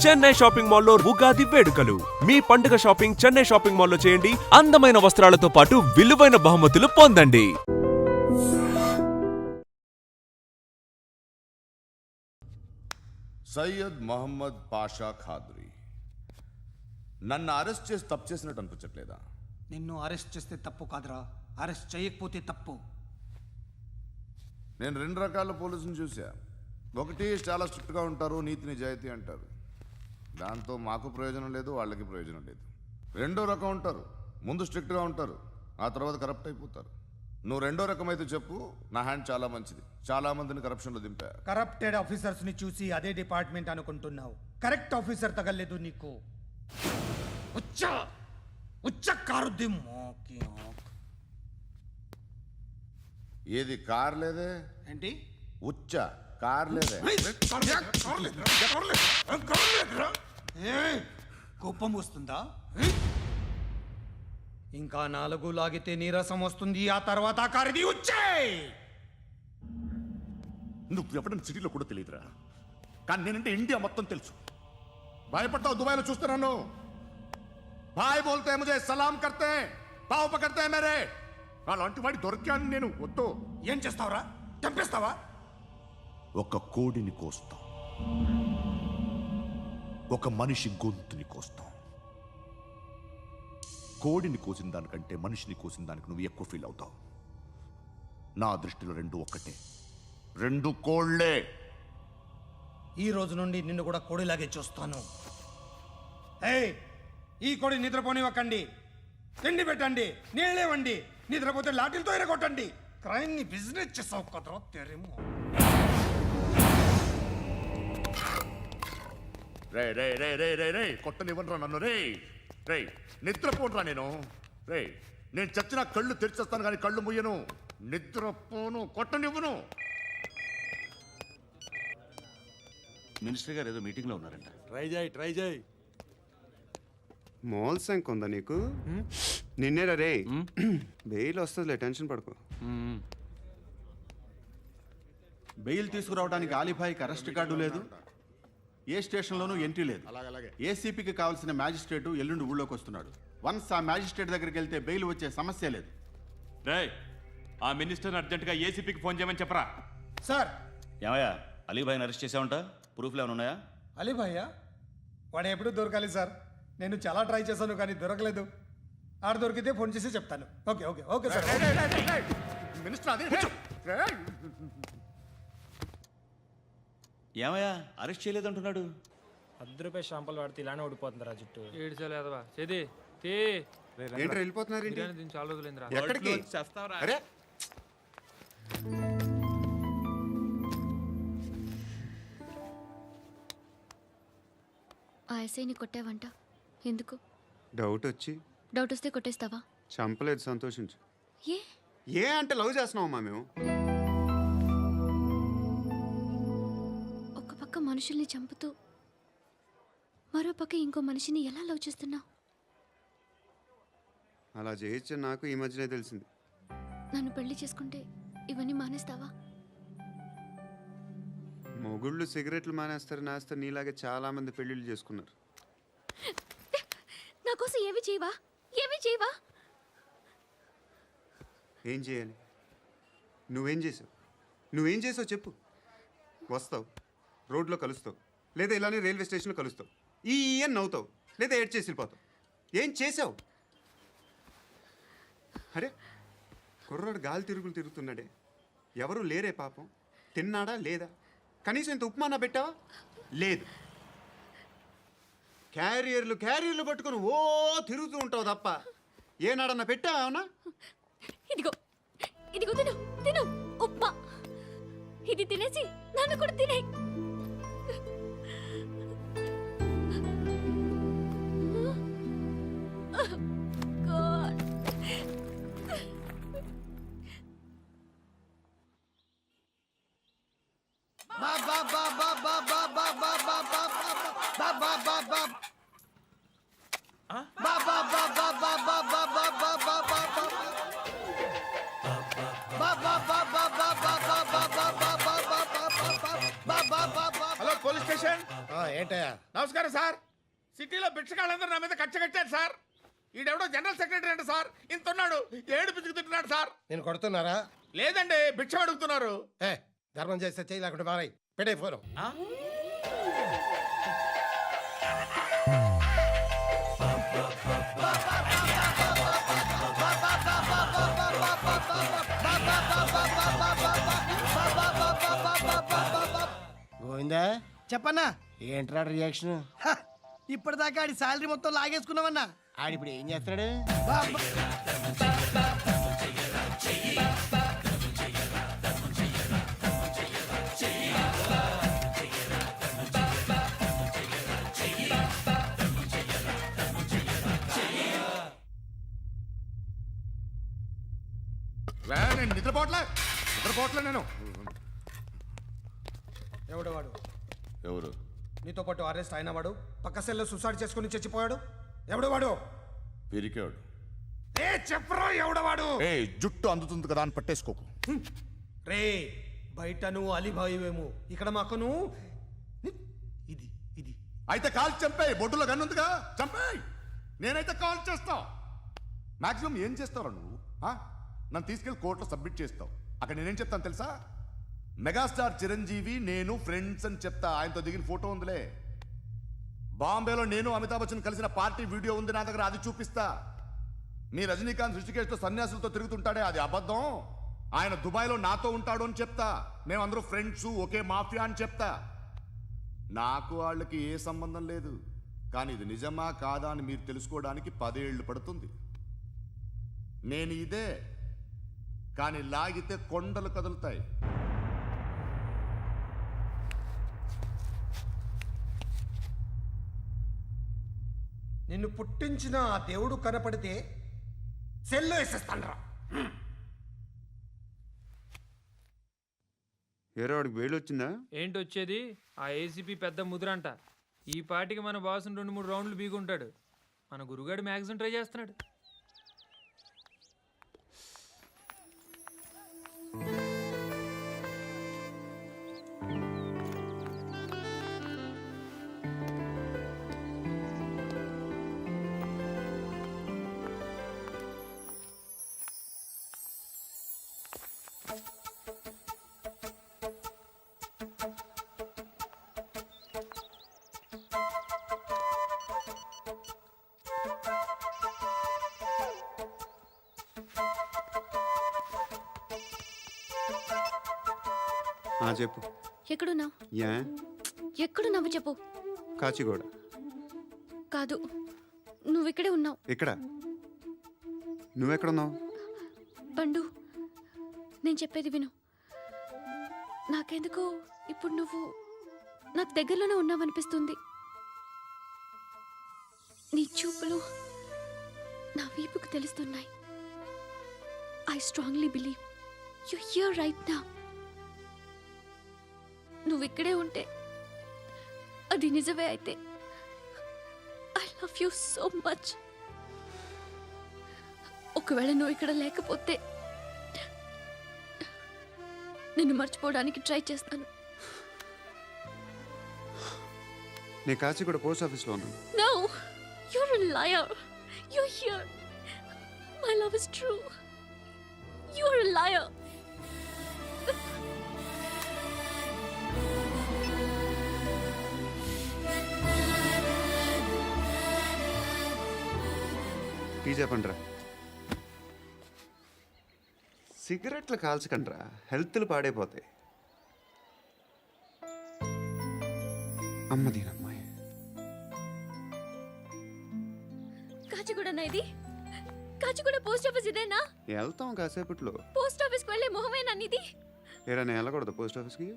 Chennai shopping మాల్లో ఉగాది వేడుకలు. మీ పండుగ షాపింగ్ చెన్నై షాపింగ్ మాల్లో చేయండి. అందమైన వస్త్రాలతో పాటు విలువైన బహుమతులు పొందండి. సయ్యద్ మహమ్మద్ పాషా ఖాద్రీ నన్ను అరెస్ట్ చేసి తప్పు చేసినట్టు అనిపించట్లేదా? నిన్ను అరెస్ట్ చేస్తే తప్పు కాదురా, అరెస్ట్ చేయకపోతే తప్పు. నేను రెండు రకాల పోలీసుని చూసా. ఒకటి చాలా స్ట్రిక్ట్గా ఉంటారు, నీతి నిజాయితీ అంటారు, దాంతో మాకు ప్రయోజనం లేదు, వాళ్ళకి ప్రయోజనం లేదు. రెండో రకం ఉంటారు, ముందు స్ట్రిక్ట్గా ఉంటారు, ఆ తర్వాత కరప్ట్ అయిపోతారు. నువ్వు రెండో రకం అయితే చెప్పు, నా హ్యాండ్ చాలా మంచిది, చాలా మందిని కరప్షన్లో దింపా. కరప్టెడ్ ఆఫీసర్స్ ని చూసి అదే డిపార్ట్మెంట్ అనుకుంటున్నావు. కరెక్ట్ ఆఫీసర్ తగలేదు నీకు. కారుద్ది మోకి. ఏది కార్ లేదే ఏంటి? ఉచ్చ కార్ లేదే. కోపం వస్తుందా? ఇంకా 4 లాగితే నీరసం వస్తుంది, ఆ తర్వాత కారిది వచ్చే. నువ్వు ఎప్పుడైనా సిటీలో కూడా తెలియదురా, కానీ నేనంటే ఇండియా మొత్తం తెలుసు. భయపడతావు? దుబాయ్లో చూస్తున్నాను. భాయ్ బోల్తే ముజే సలాం కర్తే, పావు పకర్తే మేరే. అలాంటి వాడి దొరికాను నేను. వద్దు. ఏం చేస్తావురా? చంపేస్తావా? ఒక కోడిని కోస్తాం, ఒక మనిషి గొంతుని కోస్తాం. కోడిని కోసిన దానికంటే మనిషిని కోసిన దానికి నువ్వు ఎక్కువ ఫీల్ అవుతావు. నా దృష్టిలో రెండు ఒక్కటే, రెండు కోళ్లే. ఈ రోజు నుండి నిన్ను కూడా కోడిలాగే చూస్తాను. ఈ కోడి నిద్రపోనివ్వకండి, తిండి పెట్టండి, నీళ్ళేవండి. నిద్రపోతే లాఠీలతో ఎరగొట్టండి. క్రైమ్ ని బిజినెస్ చేసావు కదరా తెరేమో. రే రే రే రే రే రే కొట్టనివ్వనరా నన్ను. రే రే నిద్రపోనరా నేను. రే నేను చచ్చిన కళ్ళు తెరిచేస్తాను కానీ కళ్ళు ముయ్యను. నిద్రపోను, కొట్టనివ్వను. మినిస్టర్ గారు ఏదో మీటింగ్లో ఉన్నారంట. ట్రై చేయి. మోల్ సంక్ ఉందా నీకు? నిన్నేరా రే. బెయిల్ వస్తుందిలే, టెన్షన్ పడుకో. బెయిల్ తీసుకురావడానికి ఆలిభాయికి అరెస్ట్ కార్డు లేదు, ఏ స్టేషన్లోనూ ఎంట్రీ లేదు. ఏసీపీకి కావాల్సిన మ్యాజిస్ట్రేటు ఎల్లుండి ఊళ్ళోకి వస్తున్నాడు. వన్స్ ఆ మ్యాజిస్ట్రేట్ దగ్గరికి వెళ్తే బెయిల్ వచ్చే సమస్య లేదు. రేయ్, ఆ మినిస్టర్ని అర్జెంటుగా ఏసీపీకి ఫోన్ చేయమని చెప్పరా. సార్. ఏమయ్యా, అలీభాయిని అరెస్ట్ చేసావంట? ప్రూఫ్లు ఏమైనా ఉన్నాయా? అలీ భయ్యా వాడు ఎప్పుడు దొరకాలి సార్. నేను చాలా ట్రై చేశాను కానీ దొరకలేదు. ఆడ దొరికితే ఫోన్ చేసి చెప్తాను. Okay okay okay sir. Minister అదే. ఏమయ్యా, అరెస్ట్ చేయలేదంటున్నాడు? ₹10 షాంపులు వాడితే ఇలానే ఓడిపోతుందిరా జుట్టు. ఏడ్చలేదవా చేది తీ. ఏంట్రా వెళ్ళిపోతున్నారు? దీన్ని చాలా రోజులైందిరా. ఎక్కడికి? అరే ఆ ఎస్ఐని కొట్టావంట, ఎందుకు? డౌట్ వచ్చి. డౌట్ వస్తే కొట్టేస్తావా? చంపలేదు, సంతోషించు. ఏ ఏ అంటే లవ్ చేస్తున్నావమ్మా మేము. ఒక పక్క మనుషుల్ని చంపుతూ మరో పక్క ఇంకో మనిషిని ఎలా లవ్ చేస్తున్నావు? అలా చేయొచ్చు నాకు ఈ మధ్యనే తెలిసింది. నన్ను పెళ్లి చేసుకుంటే ఇవన్నీ మానేస్తావా? మొగుళ్ళు సిగరెట్లు మానేస్తారు, నేస్తారు. నీలాగే చాలా మంది పెళ్లిళ్ళు చేసుకున్నారు. నా కోసం ఏమి చేయవా? ఏమి చేయవా? ఏం చేయాలి? నువ్వేం చేసావు? నువ్వేం చేసావు చెప్పు. వస్తావు, రోడ్లో కలుస్తావు, లేదా ఇలానే రైల్వే స్టేషన్లో కలుస్తావు. ఈ అని నవ్వుతావు, లేదా ఏడ్ చేసి వెళ్ళిపోతావు. ఏం చేసావు? అరే కుర్రాడు గాలి తిరుగుతున్నాడే, ఎవరు లేరే పాపం. తిన్నాడా లేదా? కనీసం ఇంత ఉప్మానా పెట్టావా? లేదు. క్యారియర్లు పట్టుకొని ఓ తిరుగుతూ ఉంటావు తప్ప ఏనాడన్నా పెట్టావా? అవునా? ఇదిగో ఇదిగో తిను తిను ఉప్మా. ఇది తినేసి నన్ను కూడా తినే. హలో పోలీస్ స్టేషన్ ఏంటయ్యా? నమస్కారం సార్. సిటీలో భిక్షగాళ్ళందరూ నా మీద కచ్చ కట్టారు సార్. ఈడెవడో జనరల్ సెక్రటరీ అంట సార్. ఇంత ఉన్నాడు, ఏడు పిచ్చుకు తింటున్నాడు సార్. నేను కొడుతున్నారా? లేదండి, భిక్ష అడుగుతున్నారు. ధర్మం చేస్తే చేయి, లేకుండా మారాయి. పెట్టే ఫోను. గోవిందా, చెప్పన్నా. ఏంట్రా రియాక్షన్? ఇప్పటిదాకా ఆడి శాలరీ మొత్తం లాగేసుకున్నావన్నా. ఆడిప్పుడు ఏం చేస్తున్నాడు? నేను నిద్రపోవట్లే నేను. ఎవడు వాడు? ఎవరు? నీతో పాటు అరెస్ట్ అయిన వాడు, పక్క సెల్లో సూసైడ్ చేసుకుని చచ్చిపోయాడు. ఎవడు వాడు? పిరికాడు. చెప్పరా ఎవడవాడు? జుట్టు అందుతుంది కదా అని పట్టేసుకోకు. రే, బయట నువ్వు అలీబాయివేమో, ఇక్కడ మాకు నువ్వు ఇది ఇది. అయితే కాల్ చంపేయి. బొడ్డులో గన్నుందిగా, చంపేయి. నేనైతే కాల్ చేస్తా. మాక్సిమం ఏం చేస్తావు నువ్వు? నన్ను తీసుకెళ్లి కోర్టులో సబ్మిట్ చేస్తావు. అక్కడ నేనేం చెప్తాను తెలుసా? మెగాస్టార్ చిరంజీవి నేను ఫ్రెండ్స్ అని చెప్తా. ఆయనతో దిగిన ఫోటో ఉందిలే. బాంబేలో నేను అమితాబ్ బచ్చన్ కలిసిన పార్టీ వీడియో ఉంది నా దగ్గర, అది చూపిస్తా. మీ రజనీకాంత్ ఋషికేష్తో సన్యాసులతో తిరుగుతుంటాడే, అది అబద్ధం. ఆయన దుబాయ్లో నాతో ఉంటాడు అని చెప్తా. మేమందరూ ఫ్రెండ్స్, ఒకే మాఫియా అని చెప్తా. నాకు వాళ్ళకి ఏ సంబంధం లేదు. కానీ ఇది నిజమా కాదా అని మీరు తెలుసుకోవడానికి 10 ఏళ్ళు పడుతుంది. నేను ఇదే, కానీ లాగితే కొండలు కదులుతాయి. నిన్ను పుట్టించిన ఆ దేవుడు కనపడితే సెల్లో వేసేస్తానరా. ఏరో వాడికి వేలు వచ్చిందా? ఏంటి వచ్చేది? ఆ ఏసీపీ పెద్ద ముద్రంట. ఈ పాటికి మన బాసును 2-3 రౌండ్లు బీగుంటాడు. మన గురుగాడు మ్యాగజైన్ ట్రై చేస్తున్నాడు. చెప్పు. ఎక్కడున్నావు? యా ఎక్కడున్నావు చెప్పు. కాచిగూడ. కాదు, నువ్వు ఇక్కడే ఉన్నావు. ఎక్కడ? నువ్వెక్కడున్నావు? పండు, నేను చెప్పేది విను. నాకెందుకో ఇప్పుడు నువ్వు నాకు దగ్గరలోనే ఉన్నావనిపిస్తుంది. నీ చూపులు నా వీపుకు తెలుస్తున్నాయి. I strongly believe you here right now. నువ్వు ఇక్కడే ఉంటే అది నిజమే అయితే I love you so much. ఒకవేళ నువ్వు ఇక్కడ లేకపోతే నిన్ను మర్చిపోవడానికి ట్రై చేస్తాను. నేను కాచిగూడ పోస్ట్ ఆఫీస్లో ఉన్నాను. No, you're a liar. You're here. My love is true. You're a liar. Tea చెప్పండిరా. సిగరెట్లు కాల్చకండ్రా, హెల్త్లు పాడైపోతాయి. అమ్మదీనమ్మాయి. కాచిగూడనా ఇది? కాచిగూడ పోస్ట్ ఆఫీస్ ఇదేనా? వెళ్తాం కాసేపట్లో. పోస్ట్ ఆఫీస్కి వెళ్ళే మొహమేనా నీది? ఏరా నేను వెళ్ళకూడదు పోస్ట్ ఆఫీస్కి?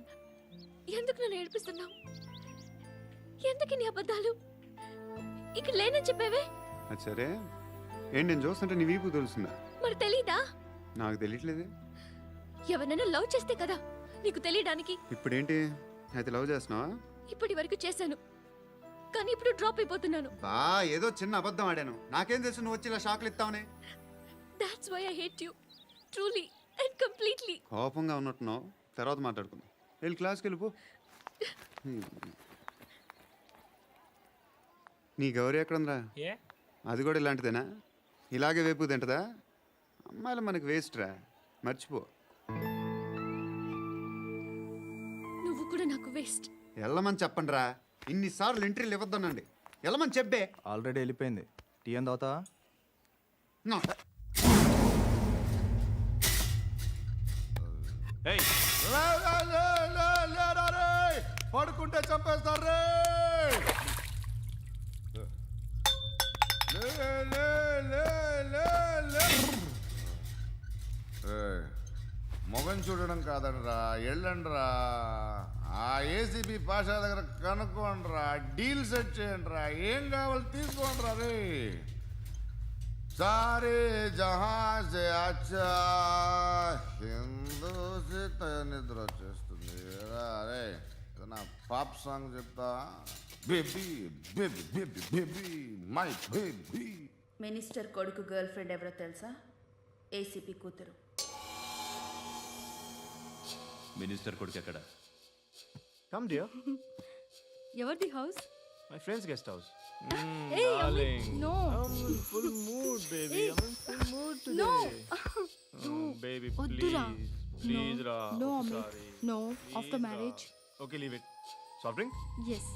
ఎందుకు నన్ను ఏడిపిస్తున్నావు? ఎందుకు నీ అబద్ధాలు? ఇక్కడ లేనని చెప్పేవే. అది సరే, ఏంటి నేను చూస్తుంటే నీ వీపు తెలుస్తుందా? మరి తెలీదా? నాకు తెలియట్లేదే. ఎవరైనా లవ్ చేస్తే కదా నీకు తెలియడానికి. ఇప్పుడేంటి అయితే లవ్ చేస్తున్నావా? ఇప్పటి వరకు చేశాను, కానీ ఇప్పుడు డ్రాప్ అయిపోతున్నాను. ఏదో చిన్న అబద్ధం ఆడాను. నాకేం తెలుసు నువ్వు వచ్చి ఇలా షాక్లు ఇస్తావని. That's why I hate you. Truly and completely. కోపంగా ఉన్నట్టున్నావు, తర్వాత మాట్లాడుకుందాం. వెళ్ళి క్లాస్కి వెళ్ళిపో. నీ గౌరీ ఎక్కడుందిరా? ఏ అది కూడా ఇలాంటిదేనా? ఇలాగే వేపు తింటదా? అమ్మాయిలు మనకి వేస్ట్ రా, మర్చిపో. నువ్వు కూడా నాకు వేస్ట్. వెళ్ళమని చెప్పండి రా. ఇన్నిసార్లు ఎంట్రీలు ఇవ్వద్దనండి. వెళ్ళమని చెప్పే. ఆల్రెడీ వెళ్ళిపోయింది. టీ అని తాగుతావా? నా ఏయ్, పడుకుంటే చంపేస్తారు రే. మొగం చూడడం కాదండ్రా, వెళ్ళండ్రా. ఆ ఏసీబీ పాషా దగ్గర కనుక్కోండిరా, డీల్ సెట్ చేయండిరా, ఏం కావాలి తీసుకోండిరా రే. సారే జహా సే అచ్చా హిందూ సే నిద్ర వచ్చేస్తుంది రే. నా పాప్ సాంగ్ చెప్తా. Baby baby baby baby my baby. Minister కొడుకు గర్ల్ ఫ్రెండ్ ఎవరో తెలుసా? ఏసీపీ కూతురు. మినిస్టర్ కొడుకు ఎక్కడ? Come dear. ఎవరిది house? My friends guest house. Hey, no. Full mood baby. Hey. Full mood today. No. Baby వద్దురా. Please రా. No, Amit. Sorry. No, after marriage. Okay leave it. Soft drink? Yes.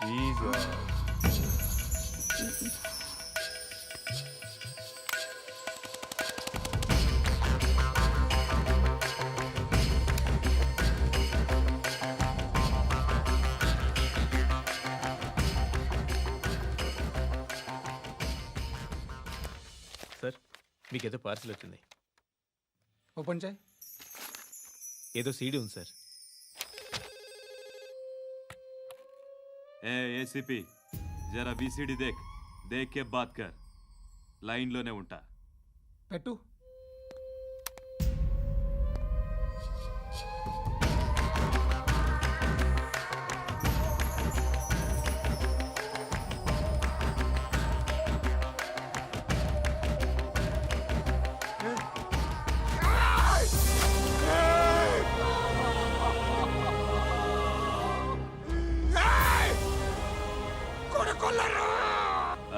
Please రా. Sir, మీకేదో parcel వచ్చింది. Open చేయి. ఏదో CD ఉంది sir. ACP జరా BCD దేక్, దేక్ కే bath కర్. లైన్లోనే ఉంటా. పెట్టు.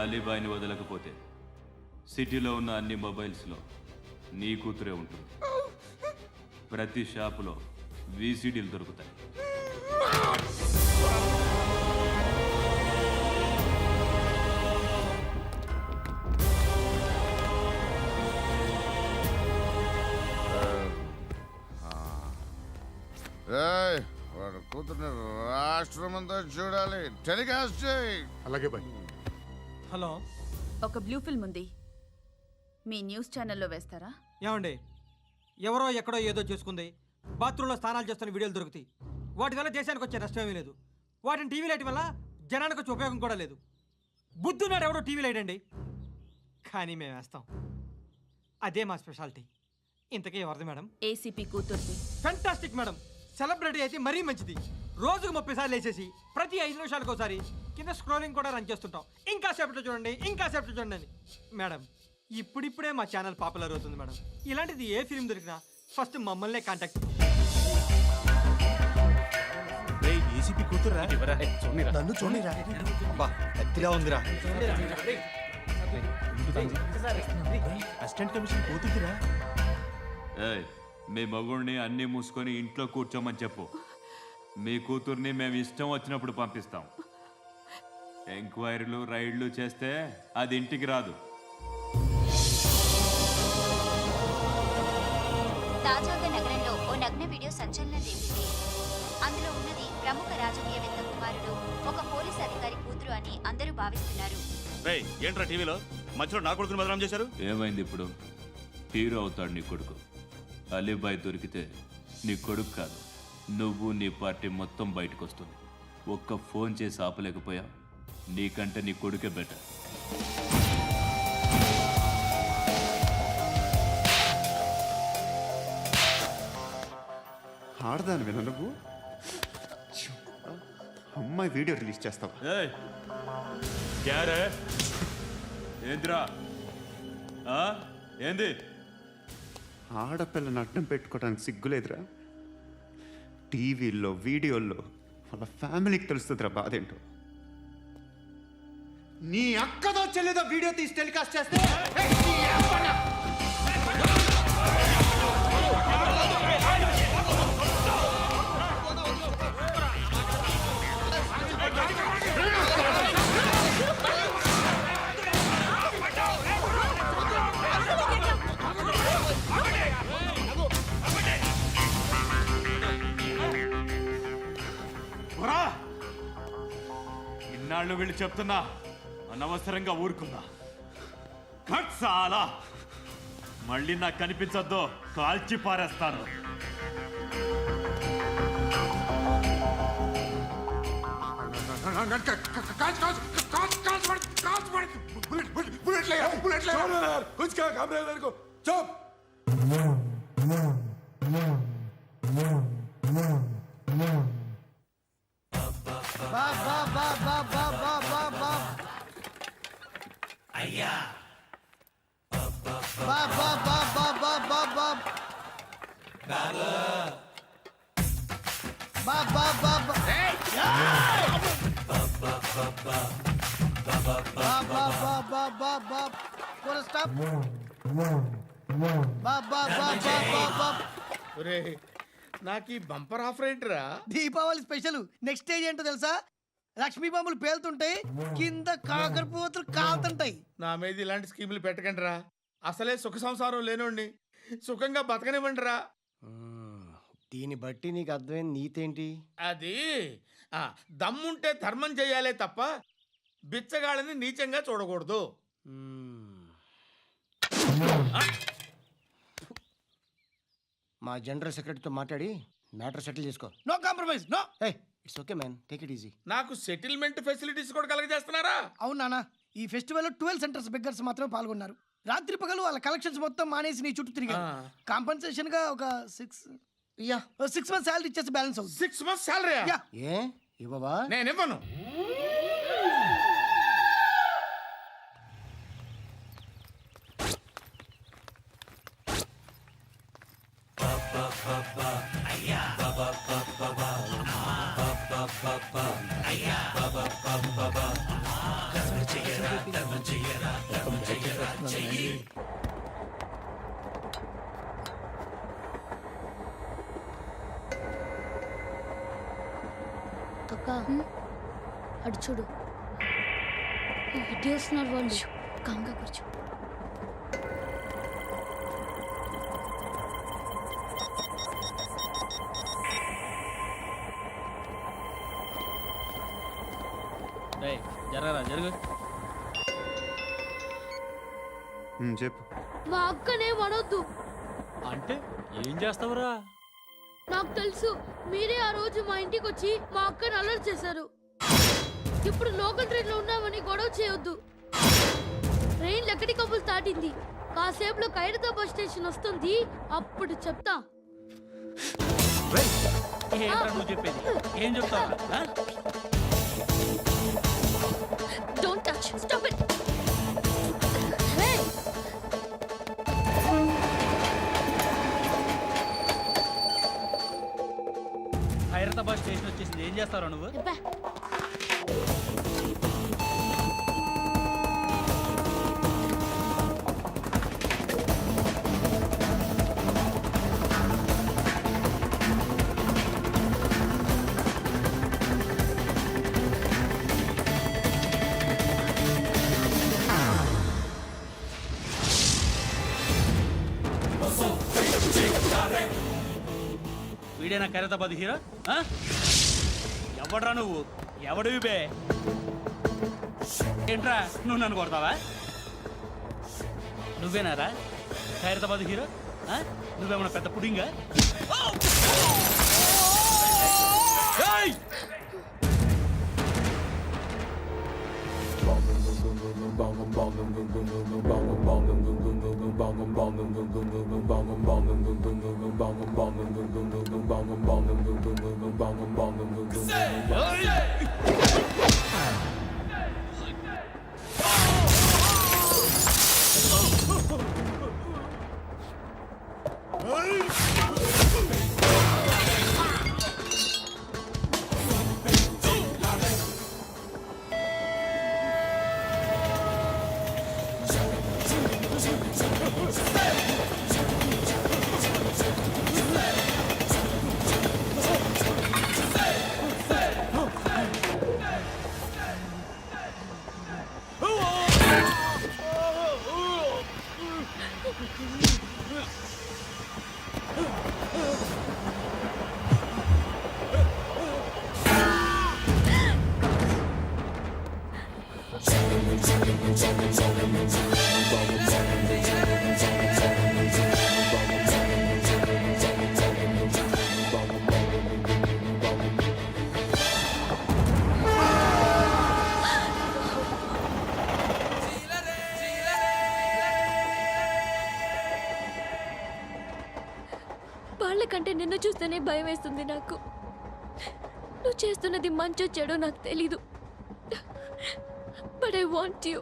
అలీబాయిని వదలకపోతే సిటీలో ఉన్న అన్ని మొబైల్స్లో నీ కూతురే ఉంటుంది. ప్రతి షాపులో వీసీడీలు దొరుకుతాయి. వాడు కూతుర్ని రాష్ట్రమంతా చూడాలి. టెలికాస్ట్ చేయి. అలాగే బాయ్. హలో, ఒక బ్లూ ఫిల్మ్ ఉంది, మీ న్యూస్ ఛానల్లో వేస్తారా? ఏమండి, ఎవరో ఎక్కడో ఏదో చేసుకుంది, బాత్రూంలో స్నానాలు చేస్తున్న వీడియోలు దొరుకుతాయి. వాటి వల్ల దేశానికి వచ్చే నష్టం ఏమీ లేదు. వాటిని టీవీ లైట్ వల్ల జనానికి వచ్చే ఉపయోగం కూడా లేదు. బుద్ధున్నాడు ఎవడో టీవీ లైట్ అండి, కానీ మేము వేస్తాం. అదే మా స్పెషాలిటీ. ఇంతకీ ఎవరిది మేడం? ఏసీపీ కూతుర్ది. Fantastic madam. సెలబ్రిటీ అయితే మరీ మంచిది. రోజుకు 30 సార్లు వేసేసి ప్రతి 5 నిమిషాలకు ఒకసారి కింద స్క్రోలింగ్ కూడా రన్ చేస్తుంటాం. ఇంకా సేపట్లో చూడండి, ఇంకా సేపట్లో చూడండి అని. మేడం, ఇప్పుడిప్పుడే మా ఛానల్ పాపులర్ అవుతుంది మేడం. ఇలాంటిది ఏ ఫిల్మ్ దొరికినా ఫస్ట్ మమ్మల్నే కాంటాక్ట్. ఏసీపీ కూతురా? నన్ను చూడరా. బా అత్తిలా ఉందిరా. అసిస్టెంట్ కమిషన్ కూతురా? ఏయ్, మీ మగుడిని అన్నీ మూసుకొని ఇంట్లో కూర్చోమని చెప్పు. మీ కూతుర్ని మేము ఇష్టం వచ్చినప్పుడు పంపిస్తాం. ఎంక్వైరీలు రైడ్లు చేస్తే అది ఇంటికి రాదు. తాజాగా నగరంలో ఓ నగ్న వీడియో సంచలనం రేపింది. అందులో ఉన్నది ప్రముఖ రాజకీయవేత్త కుమారుడు, ఒక పోలీస్ అధికారి కూతురు అని అందరూ భావిస్తున్నారు. ఏంట్రా టీవీలో మధ్యలో నా కొడుకుని బదనాం చేశారు? ఏమైంది ఇప్పుడు? హీరో అవుతాడు నీ కొడుకు. అలీబాయ్ దొరికితే నీ కొడుకు కాదు, నువ్వు నీ పార్టీ మొత్తం బయటకు వస్తుంది. ఒక్క ఫోన్ చేసి ఆపలేకపోయా, నీకంటే నీ కొడుకే బెటర్. ఆడదాని విన నువ్వు అమ్మాయి వీడియో రిలీజ్ చేస్తావా? ఏయ్, క్యారే ఏంద్రా? ఏంది? ఆడపిల్లని అడ్డం పెట్టుకోవడానికి సిగ్గులేదురా? టీవీల్లో వీడియోల్లో వాళ్ళ ఫ్యామిలీకి తెలుస్తుందిరా బాధ ఏంటో. నీ అక్కదో చెల్లిదో వీడియో తీసి టెలికాస్ట్ చేస్తే ఇన్నాళ్ళు వీళ్ళు చెప్తున్నా అనవసరంగా ఊరుకుందా. చాలా మళ్ళీ నాకు కనిపించొద్దు, కాల్చి పారేస్తాను. నాకు ఈ బంపర్ ఆఫర్ ఏంటిరా? దీపావళి స్పెషల్ నెక్స్ట్ స్టేజ్ ఏంటో తెలుసా? లక్ష్మీ బాంబులు పేలుతుంటాయి, కింద కాకరపువ్వుతులు కాలుతుంటాయి. నా మీద ఇలాంటి స్కీములు పెట్టకండి రా. అసలే సుఖ సంసారం లేనోడిని సుఖంగా బతకనివ్వండి రా. దీన్ని బట్టి నీకు అర్థమైన నీతేంటి? అది దమ్ముంటే ధర్మం చెయ్యాలే తప్ప బిచ్చగాళ్ళని నీచంగా చూడకూడదు. మా జనరల్ సెక్రటరీతో మాట్లాడి మ్యాటర్ సెటిల్ చేసుకో. No compromise, no. It's okay man, take it easy. నాకు సెటిల్మెంట్ ఫెసిలిటీస్ కూడా కలగజేస్తున్నారా? అవును నాన్న, ఈ ఫెస్టివల్ 12 సెంటర్స్ బెగ్గర్స్ మాత్రమే పాల్గొన్నారు. రాత్రి పగలు వాళ్ళ కలెక్షన్స్ మొత్తం మానేసి నీ చుట్టూ తిరిగారు. కాంపన్సేషన్ గా ఒక 6 మంత్స్ సాలరీ ఇచ్చేసి బ్యాలెన్స్ అవుతుంది. 6 months సాలరీ? ఏ ఇవ్వవా? నేను ఇవ్వను. అక్క అటు చూడు, ఇటు వస్తున్నారు వాళ్ళు. కాంగా కూర్చో. జరగరా జరుగు. చెప్పు. మా అక్కనే వడొద్దు. అంటే ఏం చేస్తావురా? నాకు తెలుసు, మీరే ఆ రోజు మా ఇంటికి వచ్చి మా అక్కని అలర్ట్ చేశారు. ఇప్పుడు లోకల్ ట్రైన్ లో ఉన్నామని గొడవ చేయొద్దు. ట్రైన్ ఎక్కడి కబుల్ దాటింది. కాసేపులో ఖైరతాబాద్ స్టేషన్ వస్తుంది, అప్పుడు చెప్తా. నువ్వు చెప్పేది ఏం చెప్తావు? Don't touch. Stop it. Khairatabad station వచ్చేసింది, ఏం చేస్తావు నువ్వు? వీడేనా ఖైరతాబాద్ హీరో? ఎవడ్రా నువ్వు? ఎవడివి బే? ఏంట్రా నువ్వు నన్ను కొడతావా? నువ్వేనారా ఖైరతాబాద్ హీరో? నువ్వేమన్నా పెద్ద పుడింగా? ఎందుకంటే నిన్ను చూస్తేనే భయం వేస్తుంది నాకు. నువ్వు చేస్తున్నది మంచో చెడో నాకు తెలీదు. But I want you.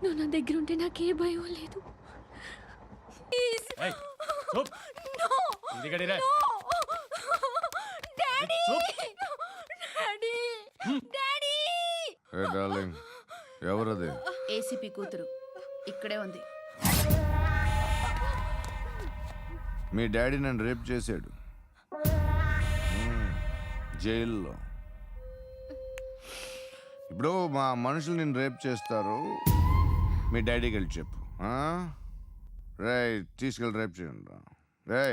నువ్వు నా దగ్గర ఉంటే నాకే భయం లేదు. డార్లింగ్, ఎవరది? ఏసీపీ కూతురు ఇక్కడే ఉంది. మీ డాడీ నన్ను రేప్ చేశాడు జైల్లో. ఇప్పుడు మా మనుషులు నేను రేప్ చేస్తారు, మీ డాడీకి వెళ్ళి చెప్పు. రే తీసుకెళ్ళి రేప్ చేయండి. రే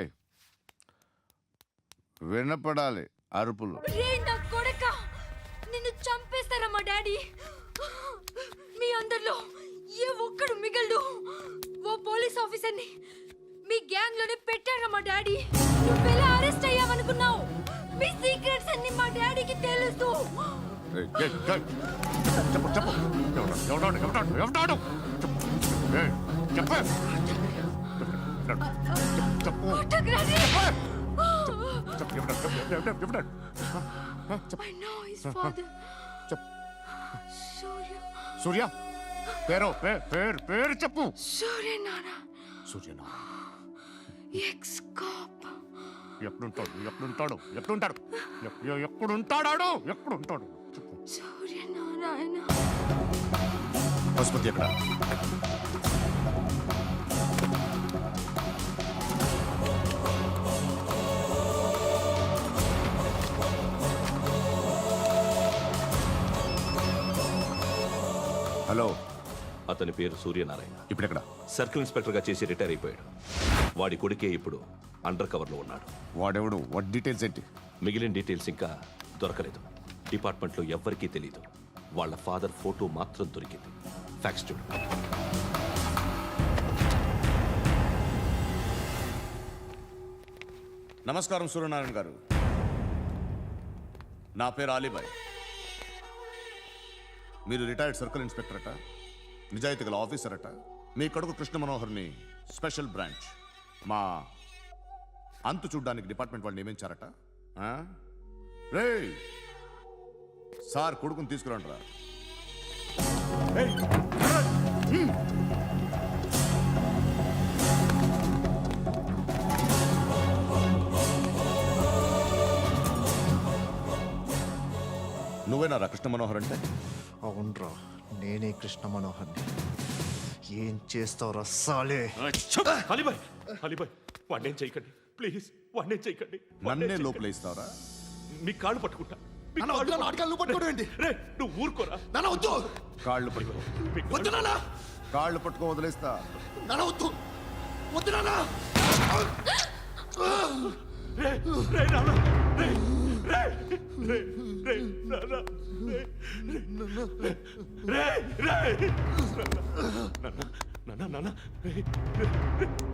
వినపడాలి అరుపులు. నిన్ను చంపేస్తారా మా డాడీ? మీ అందరిలో ఏ ఒక్కడు మిగలడు. ఓ పోలీస్ ఆఫీసర్ని మీ గ్యాంగ్ లోనే పెట్టారా మా డాడీ? నువ్వెలా అరెస్ట్ అయ్యావనుకున్నావు? మీ సీక్రెట్స్ అన్ని మా డాడీకి తెలుసు. చెప్పు చెప్పు ఎవడాడు I know his father. సూర్య పేరు చెప్పు. సూర్య నాన్న. సూర్య ఎక్స్ కాప్. ఎప్పుడుంటాడు చెప్పు. సూర్య నారాయణ. పశుపతి ఎక్కడ? హలో, అతని పేరు సూర్యనారాయణ. ఇప్పుడెక్కడ? సర్కిల్ ఇన్స్పెక్టర్గా చేసి రిటైర్ అయిపోయాడు. వాడి కొడుకే ఇప్పుడు అండర్ కవర్లో ఉన్నాడు. వాడెవడు? వాట్ డీటెయిల్స్ ఏంటి? మిగిలిన డీటెయిల్స్ ఇంకా దొరకలేదు. డిపార్ట్మెంట్లో ఎవ్వరికీ తెలియదు. వాళ్ళ ఫాదర్ ఫోటో మాత్రం దొరికింది. ఫ్యాక్స్ చూడు. నమస్కారం సూర్యనారాయణ గారు. నా పేరు అలీబాయ్. మీరు రిటైర్డ్ సర్కిల్ ఇన్స్పెక్టర్ అట, నిజాయితీ గల ఆఫీసర్ అట. మీ కొడుకు కృష్ణ మనోహర్ని స్పెషల్ బ్రాంచ్ మా అంతు చూడ్డానికి డిపార్ట్మెంట్ వాళ్ళు నియమించారట. రే సార్ కొడుకుని తీసుకురంటారా? నువ్వేనా కృష్ణ మనోహర్ అంటే? అవునరా, నేనే కృష్ణ మనోహర్ని. ఏం చేస్తావురా సాలే? అలీబాయ్ వాడినేం చేయకండి ప్లీజ్, వాడినేం చేయకండి. నన్నే లోపల ఇస్తావరా? మీ కాళ్ళు పట్టుకుంటా. నువ్వు ఊరుకోరా. కాళ్ళు పట్టుకో. కాళ్ళు పట్టుకో వదిలేస్తా.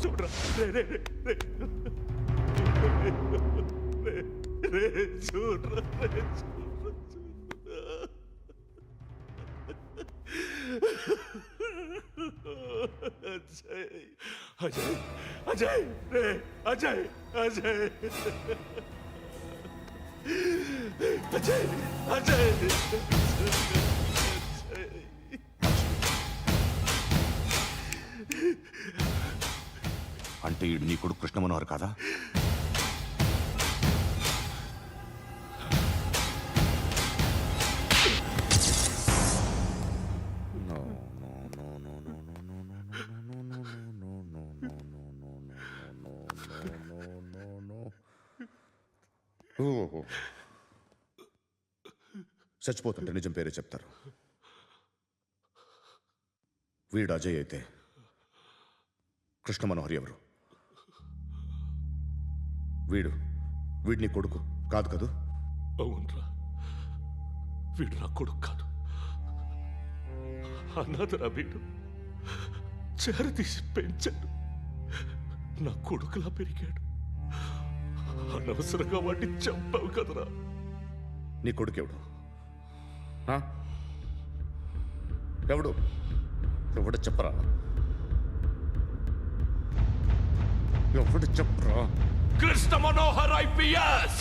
చూడరా అజయ్ అజయ్ రే అజయ్ అజయ్ అజయ్ అజయ్ అంటే నీ కొడుకు కృష్ణ మనోహర్ కాదా? చచ్చిపోతుంటే నిజం పేరే చెప్తారు. వీడు అజయ్ అయితే కృష్ణ మనోహర్ ఎవరు? వీడిని కొడుకు కాదు కదూ? అవునరా, వీడు నా కొడుకు కాదు. అన్నదరా వీడు. చేరతీసి పెంచాడు. నా కొడుకులా పెరిగాడు. అనవసరంగా వాడిని చంపావు కదరా. నీ కొడుకెవడు? ఎవడు ఎవడు చెప్పరా ఎవడు చెప్పరా Krishna Manohar IPS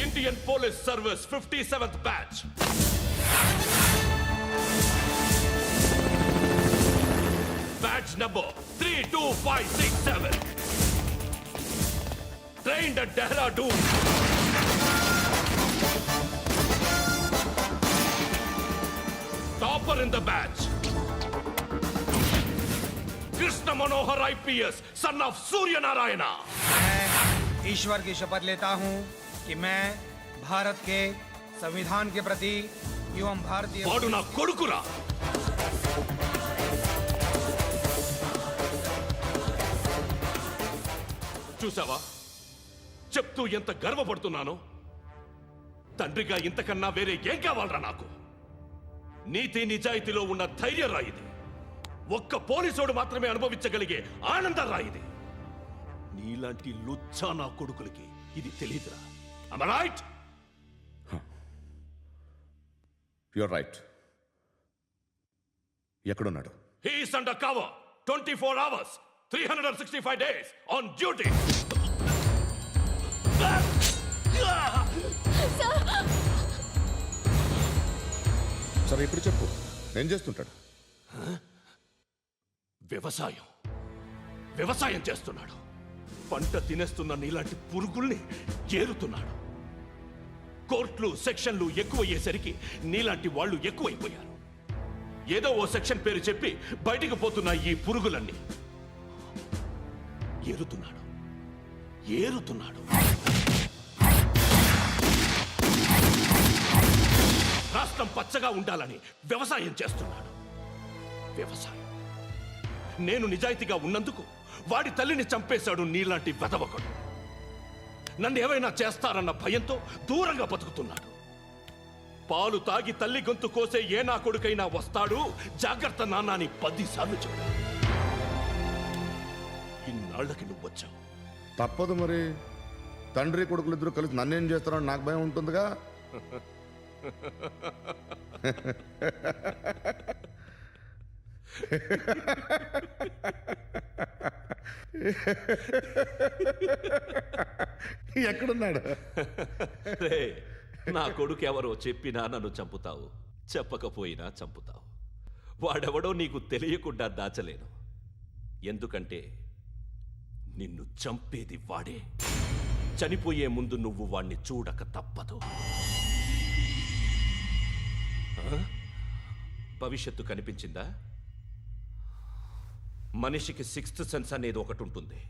Indian police service 57th batch batch number 32567 trained at Dehradun. Topper in the batch. Krishna Manohar IPS, son of Surya Narayana. मैं ईश्वर की शपथ लेता हूँ कि मैं भारत के संविधान के प्रति एवं भारतीय వాడు నా కొడుకురా. చూసావా చెప్తూ ఎంత గర్వపడుతున్నానో. తండ్రిగా ఇంతకన్నా వేరే ఏం కావాలరా నాకు? నీతి నిజాయితీలో ఉన్న ధైర్యం రాయిది. ఒక్క పోలీసోడు మాత్రమే అనుభవించగలిగే ఆనందం రాయిది. నీలాంటి లుచ్చా నా కొడుకులకి ఇది తెలియదురా. Am I right? You're right. ఎక్కడున్నాడు? He is under cover 24 hours 365 days on duty. సరే ఇప్పుడు చెప్పు, ఏం చేస్తుంటాడు? వ్యవసాయం చేస్తున్నాడు. పంట తినేస్తున్న నీలాంటి పురుగుల్ని ఏరుతున్నాడు. కోర్టులు సెక్షన్లు ఎక్కువయ్యేసరికి నీలాంటి వాళ్ళు ఎక్కువైపోయారు. ఏదో ఓ సెక్షన్ పేరు చెప్పి బయటికి పోతున్న ఈ పురుగులన్నీ ఏరుతున్నాడు. రాష్ట్రం పచ్చగా ఉండాలని వ్యవసాయం చేస్తున్నాడు. నేను నిజాయితీగా ఉన్నందుకు వాడి తల్లిని చంపేశాడు నీలాంటి వెధవకుడు. నన్ను ఏమైనా చేస్తారన్న భయంతో దూరంగా బతుకుతున్నాడు. పాలు తాగి తల్లి గొంతు కోసే ఏ నా కొడుకైనా వస్తాడు, జాగ్రత్త నాన్న అని 10 సార్లు చెప్పాడు. ఇన్నాళ్ళకి నువ్వు వచ్చావు. తప్పదు మరి. తండ్రి కొడుకులు ఇద్దరు కలిసి నన్నేం చేస్తారని నాకు భయం ఉంటుందిగా. ఎక్కడున్నాడు? నా కొడుకు ఎవరో చెప్పినా నన్ను చంపుతావు, చెప్పకపోయినా చంపుతావు. వాడెవడో నీకు తెలియకుండా దాచలేను. ఎందుకంటే నిన్ను చంపేది వాడే. చనిపోయే ముందు నువ్వు వాణ్ణి చూడక తప్పదు. భవిష్యత్తు కనిపించిందా? మనిషికి 6th సెన్స్ అనేది ఒకటి ఉంటుంది.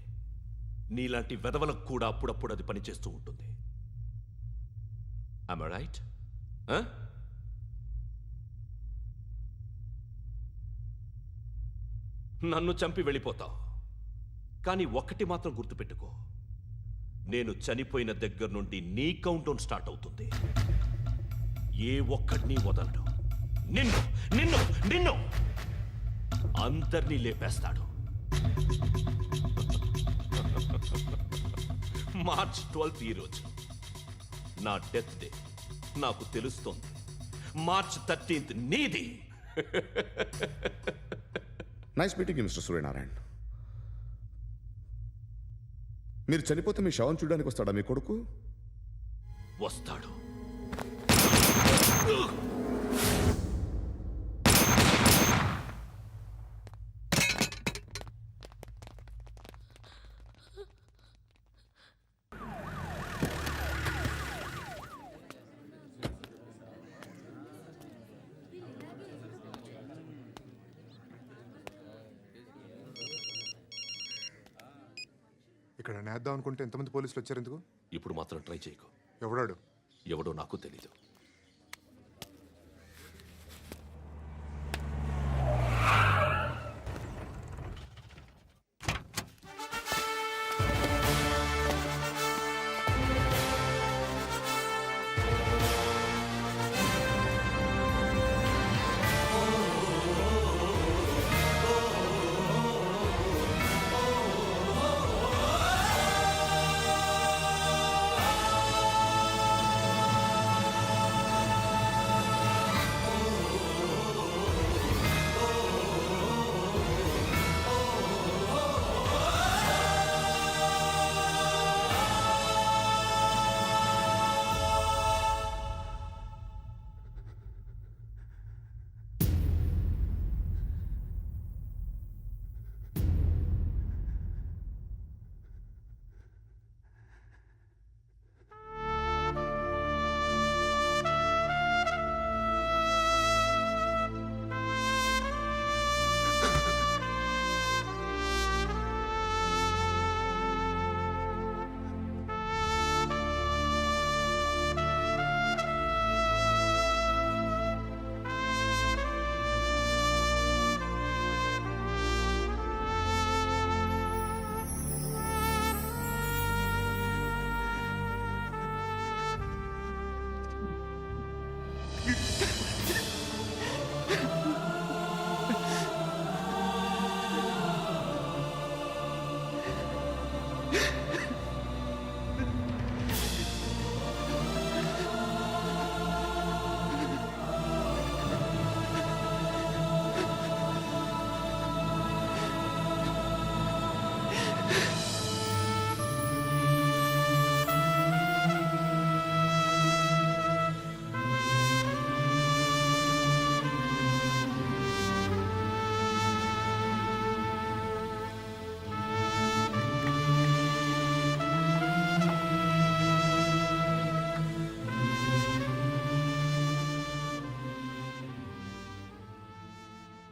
నీలాంటి వెధవలకు కూడా అప్పుడప్పుడు అది పనిచేస్తూ ఉంటుంది. Am I right? నన్ను చంపి వెళ్ళిపోతావు. కానీ ఒక్కటి మాత్రం గుర్తుపెట్టుకో, నేను చనిపోయిన దగ్గర నుండి నీ కౌంటౌన్ స్టార్ట్ అవుతుంది. ఏ ఒక్కడిని వదలడు. నిన్ను నిన్ను నిన్ను అందరినీ లేపేస్తాడు. మార్చ్ 12th ఈరోజు నా డెత్ డే. నాకు తెలుస్తోంది. మార్చ్ 13th నీది. Nice meeting you mister Suryanarayana. మీరు చనిపోతే మీ శవం చూడడానికి వస్తాడా మీ కొడుకు? వస్తాడు. ఇక్కడ నేద్దాం అనుకుంటే ఎంతమంది పోలీసులు వచ్చారు ఎందుకు? ఇప్పుడు మాత్రం ట్రై చేయకు. ఎవడాడు? ఎవడో నాకు తెలీదు.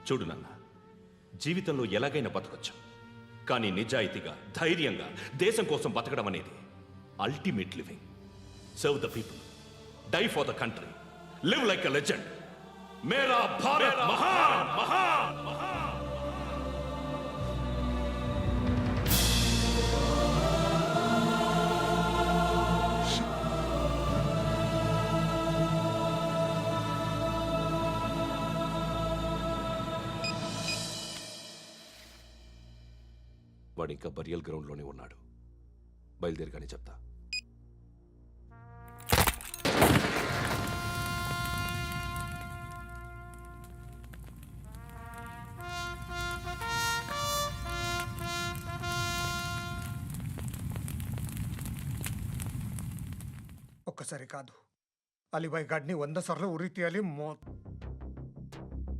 చూడు నాన్న, జీవితంలో ఎలాగైనా బతకొచ్చు, కానీ నిజాయితీగా ధైర్యంగా దేశం కోసం బతకడం అనేది ultimate living. Serve the people, die for the country, live like a legend. మేరా భారత్ మహాన్ మహాన్ మహాన్. వాడు ఇంకా బరియల్ గ్రౌండ్లోనే ఉన్నాడు. బయలుదేరగానే చెప్తా. ఒక్కసారి కాదు, అలీబాయ్ గాడిని 100 సార్లు ఉరి తీయాలి.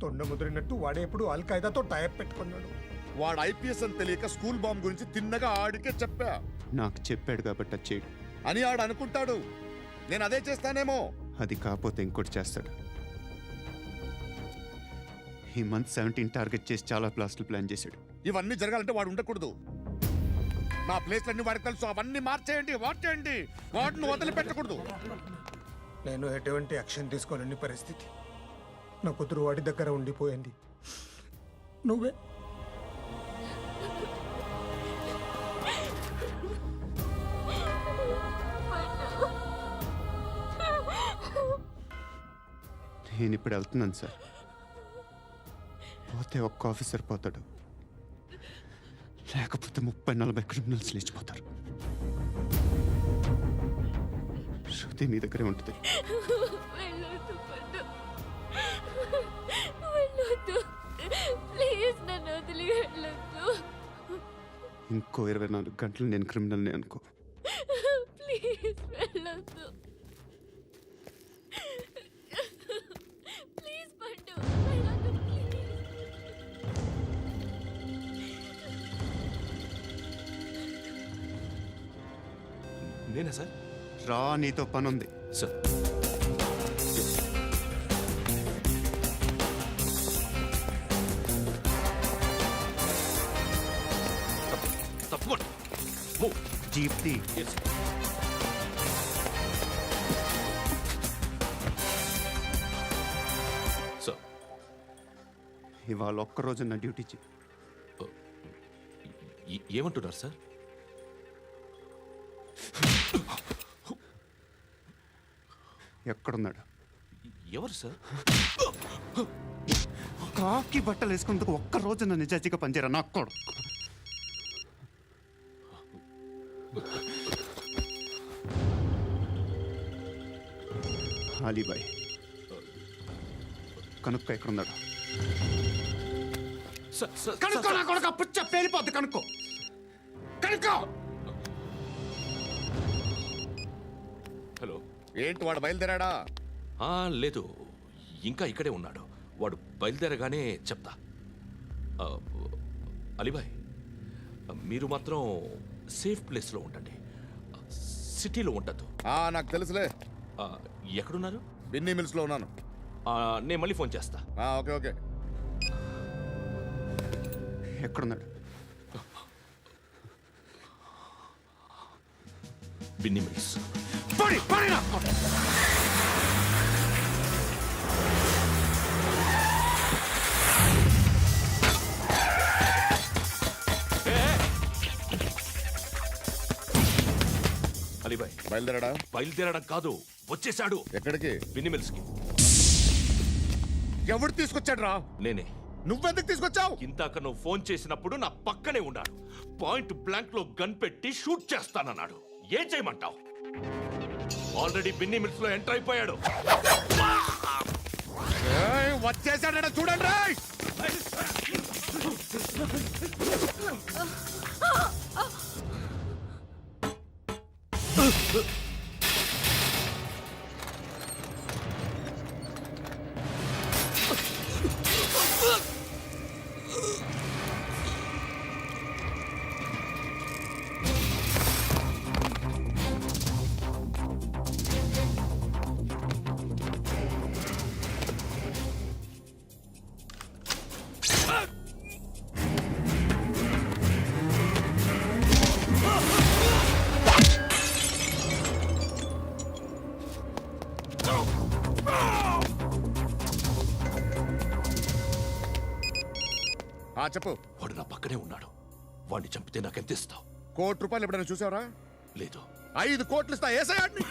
తొండ ముదిరినట్టు వాడే ఎప్పుడు అల్ ఖైదాతో టైప్ పెట్టుకున్నాడు. వాడు ఐపీఎస్ అని తెలియక స్కూల్ బాంబ్ గురించి తిన్నగా ఆడికే చెప్పా. నాకు చెప్పాడు కాబట్టి అది చేయడు అని ఆడు అనుకుంటాడు. నేను అదే చేస్తానేమో. అది కాకపోతే ఇంకోటి చేస్తాడు. ఈ మంత్ 17 టార్గెట్ చేసి చాలా బ్లాస్టులు ప్లాన్ చేశాడు. ఇవన్నీ జరగాలంటే వాడు ఉండకూడదు. నా ప్లేస్లన్నీ వాడికి తెలుసు. అవన్నీ మార్చేయండి, మార్చేయండి. వాటిని వదిలిపెట్టకూడదు. నేను ఎటువంటి యాక్షన్ తీసుకోలేని పరిస్థితి. నా కూతురు వాడి దగ్గర ఉండిపోయింది. నువ్వే నేను ఇప్పుడు వెళ్తున్నాను సార్. పోతే ఒక్క ఆఫీసర్ పోతాడు, లేకపోతే 30-40 క్రిమినల్స్ లేచిపోతారు. శృతి మీ దగ్గరే ఉంటుంది. ఇంకో 24 గంటలు నేను క్రిమినల్ని అనుకో. ప్లీజ్ వెళ్ళొద్దు. ప్లీజ్ పండు, వెళ్ళొద్దు ప్లీజ్. నేనా సార్? రా, నీతో పని ఉంది సార్. తప్పకుండా జీప్తి. సార్, ఇవాళ ఒక్కరోజు నా డ్యూటీ చేయి. ఏమంటున్నారు సార్? ఎక్కడున్నాడు? ఎవరు సార్? కాకి బట్టలు వేసుకున్నందుకు ఒక్కరోజు నా నిజాజీగా పనిచేయరా నా కొడుకు. అలీబాయ్ కనుక్కో, ఎక్కడున్నాడు? కనుక్కో నా కొడుకు. పుచ్చ పేలిపోద్ది. కనుక్కో, కనుక్కో. హలో, ఏంటి వాడు బయలుదేరాడా? లేదు, ఇంకా ఇక్కడే ఉన్నాడు. వాడు బయలుదేరగానే చెప్తా. అలీబాయ్, మీరు మాత్రం సేఫ్ ప్లేస్లో ఉండండి, సిటీలో ఉండద్దు. నాకు తెలుసులే. ఎక్కడున్నారు? బిన్నీ మిల్స్లో ఉన్నాను. నేను మళ్ళీ ఫోన్ చేస్తా. Okay okay. ఎక్కడున్నాడు? బిన్నీ మిల్స్. అలీబాయ్ బయలుదేరాడా? బయలుదేరడం కాదు, వచ్చేసాడు. ఎక్కడికి? బిన్నీ మిల్స్ కి. ఎవడు తీసుకొచ్చాడు రా? నేనే. నువ్వెందుకు తీసుకొచ్చావు? ఇందాక నువ్వు ఫోన్ చేసినప్పుడు నా పక్కనే ఉన్నాడు. పాయింట్ బ్లాంక్ లో గన్ పెట్టి షూట్ చేస్తానన్నాడు. ఏం చేయమంటావు? ఆల్రెడీ బిన్నీ మిల్స్ లో ఎంటర్ అయిపోయాడు. వచ్చేసాడ చూడండి రా. చెప్పు. వాడు నా పక్కనే ఉన్నాడు. వాడిని చంపితే నాకెంత ఇస్తావు? ₹1,00,00,000 ఎప్పుడైనా చూసావరా? లేదు. 5 కోట్లు ఇస్తా. ఏసయాడిని.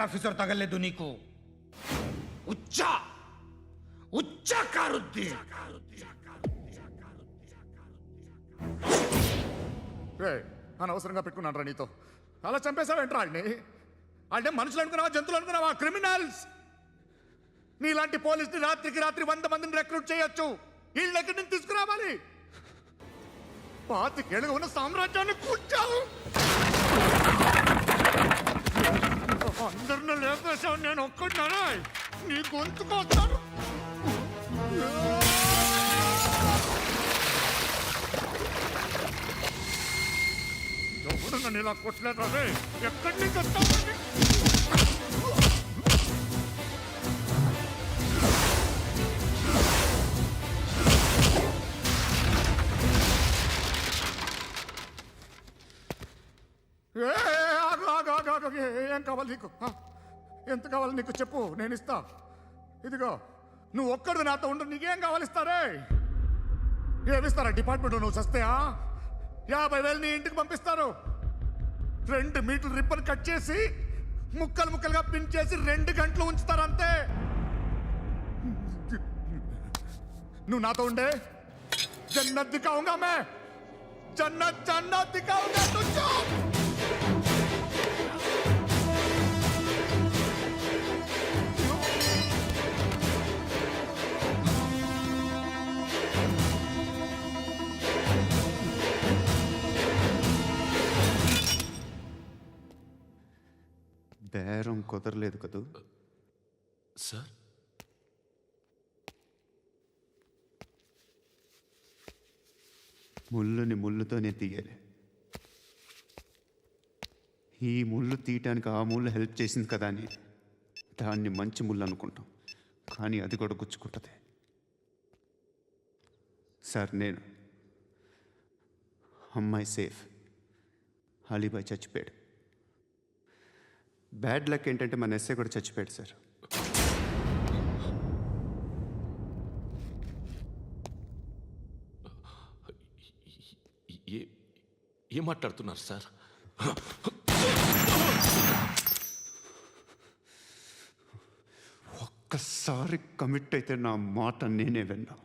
ఆఫీసర్ తగలేదు నీకు ఉచ్చ కారుద్ది. అనవసరంగా పెట్టుకున్నాను రా నీతో. అలా చంపేశావేంట్రా ఆడిని? అంటే మనుషులు అనుకున్నావా, జంతువులు అనుకున్నావా? క్రిమినల్స్. నీలాంటి పోలీసుని రాత్రికి రాత్రి 100 మందిని రిక్రూట్ చేయొచ్చు. వీళ్ళు ఎక్కడి నుంచి తీసుకురావాలి? 25 ఏళ్ళుగా ఉన్న సామ్రాజ్యాన్ని కూర్చావు. అందరిని లేపేశావు, నేను ఒక్కడినారా? నీ గొంతుకొస్తాను. ఎవడు నన్ను ఇలా కొట్టలేదు అదే. ఎక్కడి నుంచి వస్తావు? ఏం కావాలి నీకు? ఎంత కావాలి నీకు చెప్పు, నేను ఇస్తా. ఇదిగో నువ్వు ఒక్కడు నాతో ఉండు, నీకేం కావాలి ఇస్తారే? ఏమిస్తారా డిపార్ట్మెంట్? నువ్వు చస్తేయా 50,000 నీ ఇంటికి పంపిస్తారు. 2 మీటర్లు రిబ్బన్ కట్ చేసి ముక్కలు ముక్కలుగా పిన్ చేసి 2 గంటలు ఉంచుతారు అంతే. నువ్వు నాతో ఉండే జన్నత్ దిఖాऊंगा मैं, जन्नत जन्नत दिखाऊंगा तुझको. బేరం కుదరలేదు కదూ సార్? ముళ్ళుని ముళ్ళుతోనే తీయాలి. ఈ ముళ్ళు తీయటానికి ఆ ముళ్ళు హెల్ప్ చేసింది కదా అని దాన్ని మంచి ముళ్ళు అనుకుంటాం, కానీ అది కూడా గుచ్చుకుంటుంది. సార్, నేను అమ్మాయి సేఫ్, అలీబాయ్ చచ్చిపోయాడు. బ్యాడ్ లక్ ఏంటంటే మన ఎస్ఐ కూడా చచ్చిపోయాడు సార్. ఏం మాట్లాడుతున్నారు సార్? ఒక్కసారి కమిట్ అయితే నా మాట నేనే విన్నా.